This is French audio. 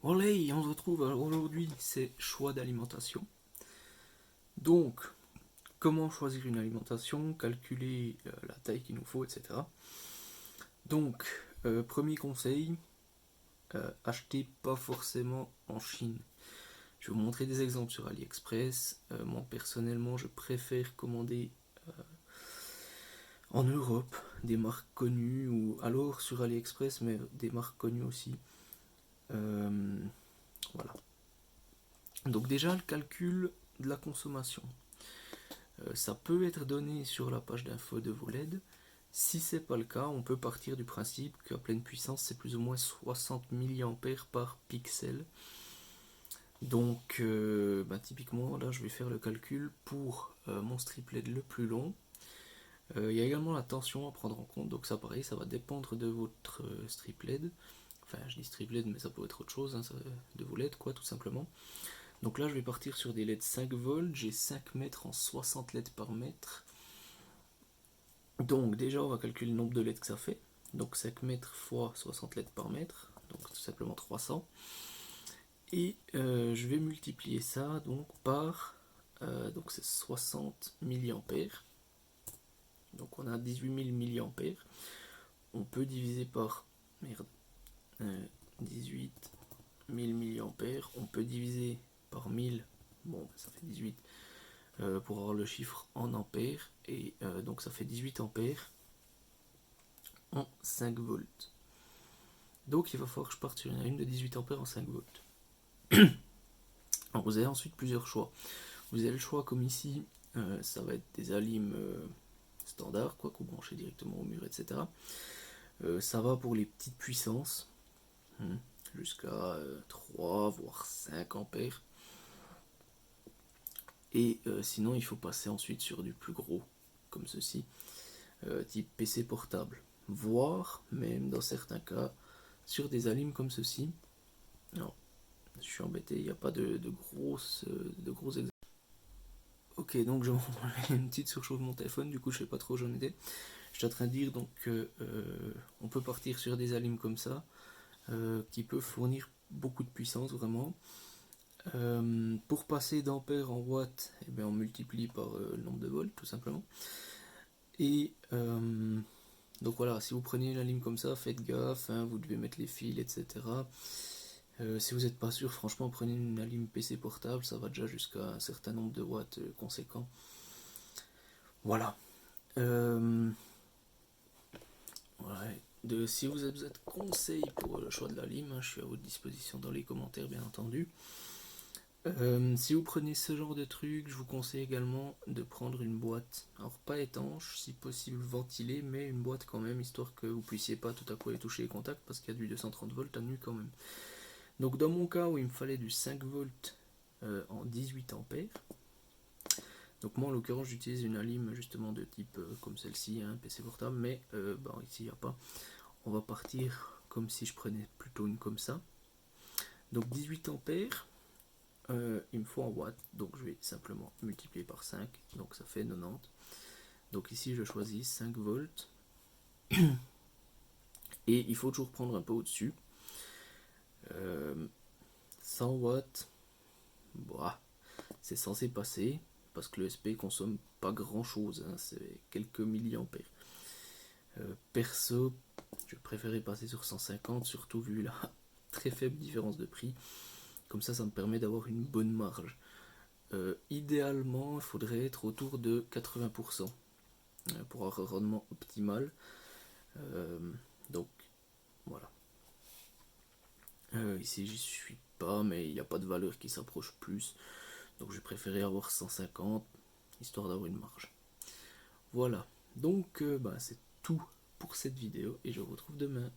Olé, on se retrouve aujourd'hui, c'est choix d'alimentation. Donc, comment choisir une alimentation, calculer la taille qu'il nous faut, etc. Donc, premier conseil, achetez pas forcément en Chine. Je vais vous montrer des exemples sur AliExpress. Moi, personnellement, je préfère commander en Europe des marques connues, ou alors sur AliExpress, mais des marques connues aussi. Voilà. Donc déjà, le calcul de la consommation. Ça peut être donné sur la page d'info de vos LED. Si c'est pas le cas, on peut partir du principe qu'à pleine puissance, c'est plus ou moins 60 mA par pixel. Donc, typiquement, là, je vais faire le calcul pour mon strip LED le plus long. Il y a également la tension à prendre en compte, donc ça pareil, ça va dépendre de votre strip LED. Enfin, je dis strip LED, mais ça peut être autre chose, hein, de vos LED, quoi, tout simplement. Donc là, je vais partir sur des LED 5 volts, j'ai 5 mètres en 60 LED par mètre. Donc déjà, on va calculer le nombre de LED que ça fait. Donc 5 mètres fois 60 LED par mètre, donc tout simplement 300. Et je vais multiplier ça donc par, donc c'est 60 milliampères. Donc on a 18 000 milliampères. On peut diviser par, 18 000 milliampères. On peut diviser par 1000, bon ça fait 18, pour avoir le chiffre en ampères. Et donc ça fait 18 ampères en 5 volts. Donc il va falloir que je parte sur une ligne de 18 ampères en 5 volts. Alors vous avez ensuite plusieurs choix. Vous avez le choix comme ici, ça va être des alimes standards, quoi, qu'on branche directement au mur, etc. Ça va pour les petites puissances, jusqu'à 3 voire 5 ampères. Et sinon il faut passer ensuite sur du plus gros, comme ceci, type PC portable. Voire même dans certains cas sur des alimes comme ceci. Alors, je suis embêté, il n'y a pas de gros exemples. Ok, donc je une petite surchauffe mon téléphone, du coup je sais pas trop où j'en étais. J'étais en train de dire donc on peut partir sur des alimes comme ça, qui peuvent fournir beaucoup de puissance vraiment. Pour passer d'ampères en watts, eh bien, on multiplie par le nombre de volts tout simplement. Et donc voilà, si vous prenez une alime comme ça, faites gaffe, hein, vous devez mettre les fils, etc. Si vous n'êtes pas sûr, franchement, prenez une alime PC portable, ça va déjà jusqu'à un certain nombre de watts conséquent. Voilà. Si vous avez besoin de conseils pour le choix de la lime, je suis à votre disposition dans les commentaires, bien entendu. Si vous prenez ce genre de truc, je vous conseille également de prendre une boîte. Alors, pas étanche, si possible ventilée, mais une boîte quand même, histoire que vous puissiez pas tout à coup aller toucher les contacts, parce qu'il y a du 230 volts à nuit quand même. Donc, dans mon cas où il me fallait du 5 volts en 18 ampères, donc moi en l'occurrence j'utilise une alime justement de type comme celle-ci, hein, PC portable, mais ici il n'y a pas. On va partir comme si je prenais plutôt une comme ça. Donc 18 ampères, il me faut en watts, donc je vais simplement multiplier par 5, donc ça fait 90. Donc ici je choisis 5 volts, et il faut toujours prendre un peu au-dessus. 100 watts, bah, c'est censé passer, parce que le SP consomme pas grand chose, hein, c'est quelques milliampères. Perso, je préférais passer sur 150, surtout vu la très faible différence de prix. Comme ça me permet d'avoir une bonne marge. Idéalement, il faudrait être autour de 80% pour avoir un rendement optimal. Donc, voilà. Ici, j'y suis pas, mais il n'y a pas de valeur qui s'approche plus. Donc, j'ai préféré avoir 150, histoire d'avoir une marge. Voilà. Donc, c'est tout pour cette vidéo et je vous retrouve demain.